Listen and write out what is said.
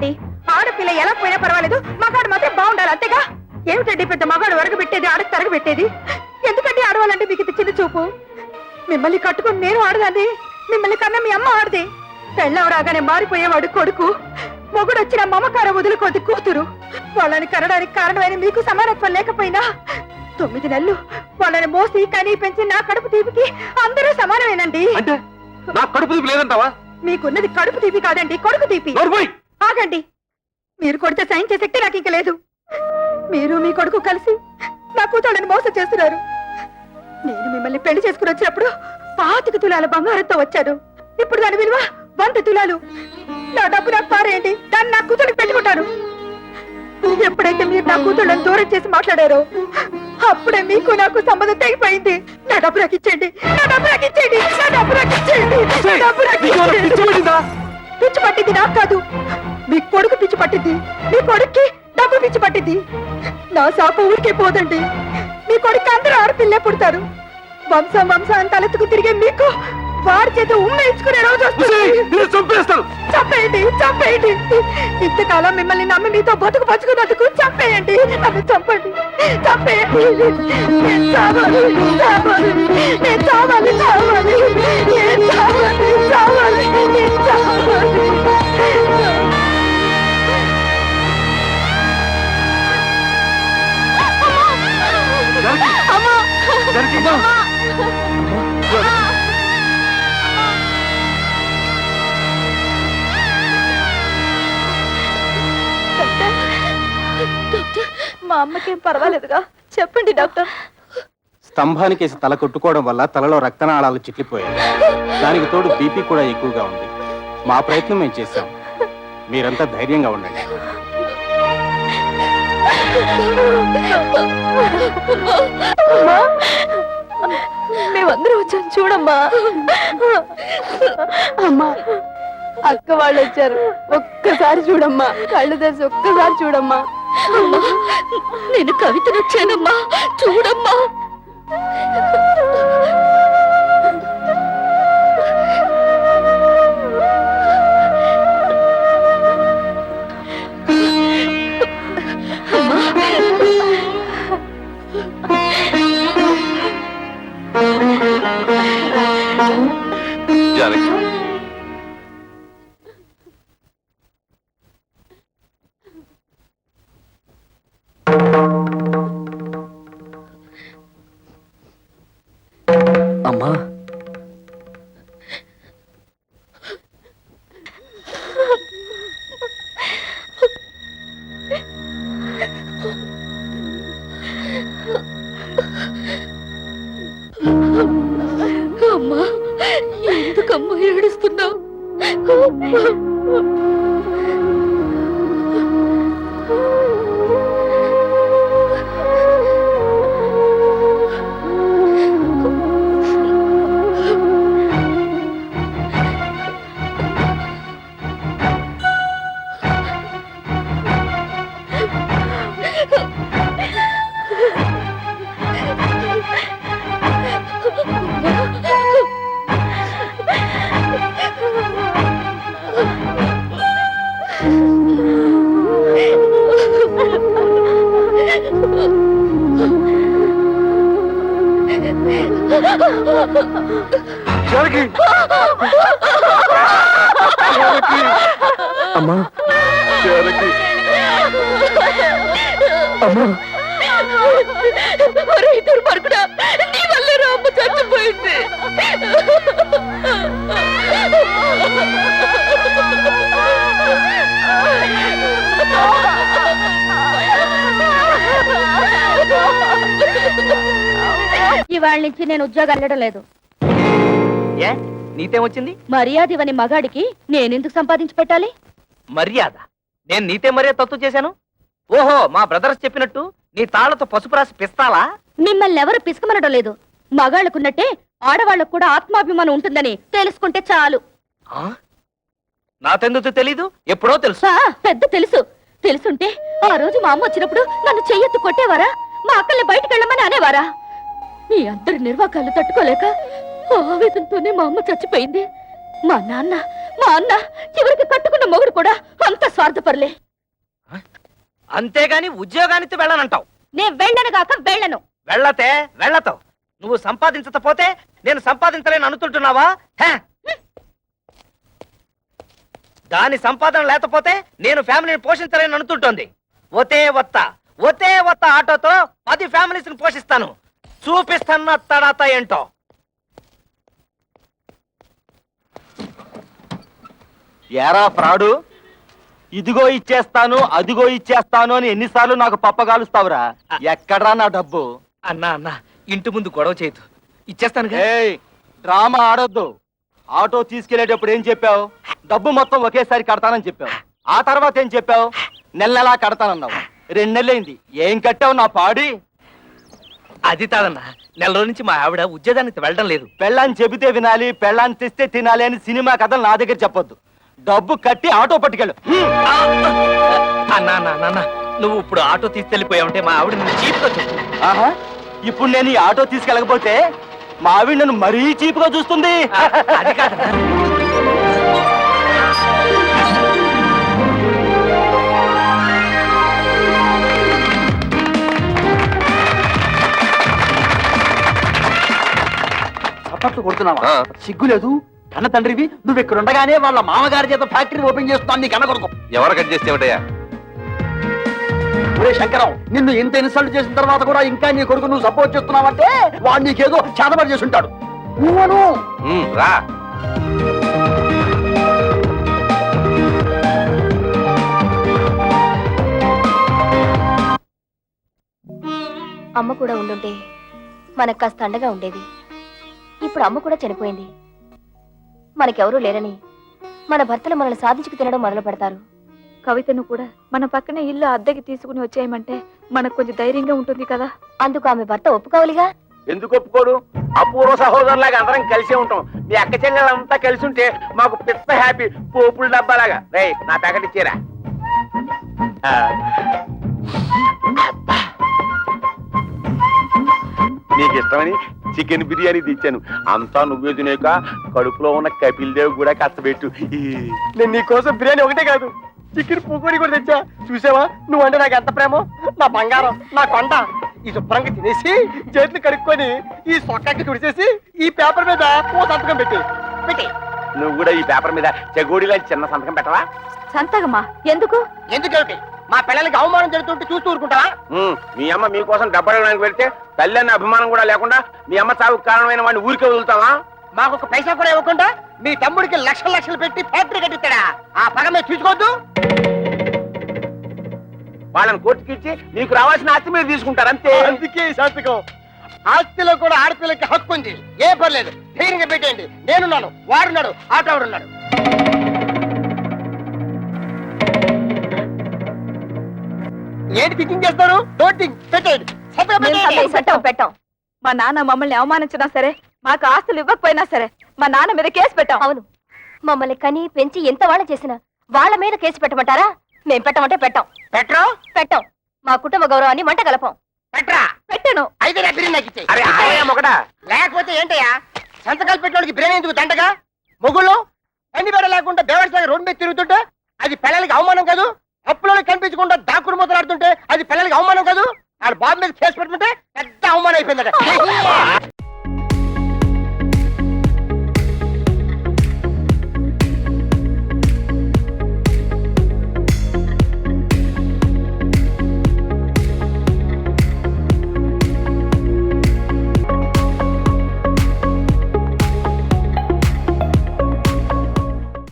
లేదండి. ఆడపిల్ల ఎలా పోయినా పర్వాలేదు, మగాడు మాత్రం బాగుండాలి అంతేగా. ఏమిటండి పెద్ద మగాడు వరగబెట్టేది, ఆడకు తరగబెట్టేది? ఎందుకండి ఆడవాలంటే మీకు ఇది చిన్న చూపు? మిమ్మల్ని కట్టుకుని నేను ఆడదాన్ని, మిమ్మల్ని కన్నా మీ అమ్మ ఆడది. పెళ్ళం రాగానే మారిపోయేవాడు కొడుకు, మొగుడు వచ్చిన మమకారం వదులుకోది కూతురు. వాళ్ళని కనడానికి కారణమైన మీకు సమానత్వం లేకపోయినా 9 నెలలు వాళ్ళని మోసి కనీ పెంచి నా కడుపు తీపికి అందరూ సమానమేనండి. అంటే నా కడుపు తీపి లేదంటావా? మీకున్నది కడుపు తీపి కాదండి, కొడుకు తీపి. ఆగండి, మీరు కొడితే సైన్ చేసే శక్తి నాకు ఇంక లేదు. మీరు మీ కొడుకు కలిసి నా కూతుళ్ళని మోసం చేస్తున్నారు. నేను మిమ్మల్ని పెళ్లి చేసుకుని వచ్చినప్పుడు 25 తులాల బంగారంతో వచ్చాను. ఇప్పుడు దాని విలువ 100 తులాలు. నా డబ్బు నాకు పారేయండి, దాన్ని నా కూతురికి పెట్టుకుంటాను. ఎప్పుడైతే మీరు నా కూతుళ్ళని దూరం చేసి మాట్లాడారో అప్పుడే మీకు నాకు సంబంధం తెగిపోయింది. నా డబ్బు నాకు ఇచ్చేయండి, నా డబ్బు నాకు ఇచ్చేయండి, నా డబ్బు నాకు ఇచ్చేయండి, నా డబ్బు నాకు ఇచ్చేయండి. పిచ్చి పట్టింది నాకు కాదు, మీ కొడుకు పిచ్చి పట్టింది. మీ కొడుక్కి డబ్బు పిచ్చి పట్టింది. నా శాప ఊరికే పోదండి. మీ కొడుకు అందరూ ఆడపిల్లే పుడతారు. వంశం వంశాన్ని తలెత్తుకు తిరిగే మీకు వారి చేత ఉమ్మేయించుకునే రోజు చంపేయండి, చంపేయండి. ఇంతకాలం మిమ్మల్ని నమ్మి మీతో బతుకు పంచుకున్నందుకు చంపేయండి, నన్ను చంపండి, చంపేయండి. నేను చావాలి, చావాలి, నేను చావాలి, చావాలి, నేను చావాలి, చావాలి, నేను చావాలి. అమ్మా, మా అమ్మకేం పర్వాలేదుగా? చెప్పండి డాక్టర్. స్తంభానికేసి తల కొట్టుకోవడం వల్ల తలలో రక్తనాళాలు చిట్లిపోయాయి. దానికి తోడు బీపీ కూడా ఎక్కువగా ఉంది. మా ప్రయత్నం మేము చేశాం, మీరంతా ధైర్యంగా ఉండండి. మేమందరూ వచ్చాం చూడమ్మా. అమ్మా, అక్క వాళ్ళు వచ్చారు, ఒక్కసారి చూడమ్మా, కళ్ళు తెరిచి ఒక్కసారి చూడమ్మా. నేను కవితను వచ్చానమ్మా, చూడమ్మా. జానకి, అమ్మా, అమ్మా, ఎందుకమ్మా ఏడుస్తున్నావు? జానకి, అమ్మా, జానకి, అమ్మా. దుర్మార్గుడా, నీ వల్లే రామ్మ చచ్చిపోయింది. ఇవాళ నుంచి నేను ఉద్యోగం వెళ్ళడం లేదు. ఏ నీతేమొచ్చింది? మర్యాద ఇవని మగాడికి నేనెందుకు సంపాదించి పెట్టాలి? మర్యాద? నేను నీతే మర్యాద తత్తు చేశాను? ఓహో, మా బ్రదర్స్ చెప్పినట్టు నీ తాళ్లతో పసుపు రాసి పిస్తాలా? మిమ్మల్ని ఎవరు పిసుకమనడం లేదు. మగాళ్ళకున్నట్టే ఆడవాళ్ళకు కూడా ఆత్మాభిమానం ఉంటుందని తెలుసుకుంటే చాలు. నాకెందుకు తెలీదు? ఎప్పుడో తెలుసు. పెద్ద తెలుసు. తెలుసుంటే ఆ రోజు మా అమ్మ వచ్చినప్పుడు నన్ను చెయ్యెత్తు కొట్టేవారా? మా అక్కల్ని బయటకు వెళ్ళమని అనేవారా? మీ అందరి నిర్వాకాలు తట్టుకోలేక ఆవేదనతోనే మా అమ్మ చచ్చిపోయింది. మా నాన్న మా అన్న చివరికి కట్టుకున్న మొగుడు కూడా అంత స్వార్థపరులే. అంతేగాని ఉద్యోగానికి వెళ్ళనంటావు. నేను వెళ్ళను గాక వెళ్ళను. వెళ్ళతావు. నువ్వు సంపాదించకపోతే నేను సంపాదించలేను అనుకుంటున్నావా? దాని సంపాదన లేకపోతే నేను ఫ్యామిలీని పోషించలేను అనుకుంటోంది. ఒతే వత్త ఆటోతో 10 ఫ్యామిలీస్ ని పోషిస్తాను. చూపిస్తాను తడాత ఏంటో. ఏరా ఫ్రాడు, ఇదిగో ఇచ్చేస్తాను అదిగో ఇచ్చేస్తాను అని ఎన్నిసార్లు నాకు పప్పగాలుస్తావురా? ఎక్కడ్రా నా డబ్బు? అన్నా ఇంటి ముందు గొడవ చేయదు, ఇచ్చేస్తాను. ఏయ్, డ్రామా ఆడొద్దు. ఆటో తీసుకెళ్లేటప్పుడు ఏం చెప్పావు? డబ్బు మొత్తం ఒకేసారి కడతానని చెప్పావు. ఆ తర్వాత ఏం చెప్పావు? నెలలా కడతానన్నావు. 2 నెలలైంది, ఏం కట్టావు నా పాడి? అది కాదన్నా, నెల రోజు నుంచి మా ఆవిడ ఉద్యోగానికి వెళ్ళడం లేదు. పెళ్ళాన్ని చెబితే వినాలి, పెళ్ళాన్ని తెస్తే తినాలి అని సినిమా కథలు నా దగ్గర చెప్పొద్దు. డబ్బు కట్టి ఆటో పట్టుకెళ్ళు. అన్నా నువ్వు ఇప్పుడు ఆటో తీసుకెళ్లిపోయావుంటే మా ఆవిడ నిన్ను చీప్ గా చూస్తుంది. ఆహా, ఇప్పుడు నేను ఈ ఆటో తీసుకెళ్ళకపోతే మా ఆవిడ నన్ను మరీ చీప్ గా చూస్తుంది. అది కాదన్నా. చప్పట్లు కొడుతున్నావా? సిగ్గులేదు? కన్న తండ్రివి నువ్వు ఇక్కడ ఉండగానే వాళ్ళ మామగారి చేత ఫ్యాక్టరీ ఓపెన్ చేస్తున్నాను. నీ కన్న కొడుకు ఎవరు కట్ చేస్తే ఏమిటయ్యా? ఒరే శంకరం, నిన్ను ఇంత ఇన్సల్ట్ చేసిన తర్వాత కూడా ఇంకా నీ కొడుకు నువ్వు సపోర్ట్ చేస్తున్నావంటే వాడు నీకేదో చేతబడి చేసి ఉంటాడు. నువ్వను రా. అమ్మ కూడా ఉండుంటే మనకు కాస్త అండగా ఉండేది. ఇప్పుడు అమ్మ కూడా చనిపోయింది. మనకెవరూ లేరని మన భర్తలు మనల్ని సాధించుకు తినడం మొదలు పెడతారు. కవితను కూడా మన పక్కనే ఇల్లు అద్దెకి తీసుకుని వచ్చేయమంటే మనకు కొంచెం ధైర్యంగా ఉంటుంది కదా. అందుకు ఆమె భర్త ఒప్పుకోవాలిగా. ఎందుకు ఒప్పుకోడు? అపూర్వ సహోదరులాగా అందరం కలిసే ఉంటాం. మీ అక్క చెల్లెలంతా కలిసి ఉంటే మాకు పిచ్చ హ్యాపీ. పోపుల డబ్బాలాగా. రే, నా ప్యాకెట్ ఇచ్చేరా. నీకు ఇష్టమని చికెన్ బిర్యానీ తెచ్చాను. అంతా నువ్వే తినేక కడుపులో ఉన్న కపిల్ దేవ్ కూడా కష్టపెట్టు. నేను నీ కోసం బిర్యానీ ఒకటే కాదు, చికెన్ పూకోని కూడా తెచ్చా. చూసావా నువ్వంటే నాకు ఎంత ప్రేమో? నా బంగారం, నా కొండ. ఈ శుభ్రంగా తినేసి చేతులు కడుక్కొని ఈ సొక్కకి తుడిచేసి ఈ పేపర్ మీద ఓ సంతకం పెట్టి. నువ్వు కూడా ఈ పేపర్ మీద చెగోడిలా చిన్న సంతకం పెట్టవా? సంతకమా? ఎందుకు? ఎందుకేమిటి? మా పిల్లలకి అవమానం జరుగుతుంటే చూస్తూ ఊరుకుంటావా? మీ అమ్మ మీకోసం డబ్బడానికి వెళ్తే తల్లి అన్న అభిమానం కూడా లేకుండా మీ అమ్మ చావుకు కారణమైన వాడిని ఊరికే వదులుతావా? మాకు ఒక పైసా కూడా ఇవ్వకుండా మీ తమ్ముడికి లక్షలు లక్షలు పెట్టి ఫ్యాక్టరీ కట్టిస్తాడా? ఆ పగ మీరు చూసుకోవద్దు. వాళ్ళని కోర్టుకి ఇచ్చి నీకు రావాల్సిన ఆస్తి మీరు తీసుకుంటారు అంతే. అందుకే ఈ సంతకం. ఆస్తిలో కూడా ఆడపిల్లకి హక్కు ఉంది. ఏ పర్లేదు, ధైర్యంగా పెట్టేయండి. నేనున్నాను, వాడున్నాడు, ఆటోడున్నాడు. ఏంటి థింకింగ్ చేస్తారు? డోంటింగ్ పెట్టేయండి. సంతకం పెట్టేయండి. సంతకం పెట్టాం. మా నాన్న మమ్మల్ని అవమానించినా సరే, మాకు ఆస్తులు ఇవ్వకపోయినా సరే మా నాన్న మీద కేసు పెట్టాం. అవును, మమ్మల్ని కని పెంచి ఎంత వాళ్ళ చేసినా వాళ్ళ మీద కేసు పెట్టమంటారా? మేం పెట్టమంటే పెట్టాం. పెట్టాం. మా కుటుంబ గౌరవాన్ని మంట కలపం. పెట్టరా? పెట్టను. అయితే నా బిర్యానీ నాకు ఇచ్చేయ్. అరే ఆగయ్యా మొగడా. లేకపోతే ఏంటయ్యా? సంతకాలు పెట్టడానికి బిర్యానీ ఎందుకు దండగా? మొగుళ్ళు అన్ని బెడ లేకుండా బేవర్స్లాగా రోడ్డు మీద తిరుగుతుంటే అది పిల్లలకి అవమానం కాదు? అప్పులోకి కనిపించకుండా దాక్కుడు మొదలాడుతుంటే అది పిల్లలకి అవమానం కాదు? ఆడ బాబు మీద కేసు పెట్టుకుంటే పెద్ద అవమానం అయిపోయిందట.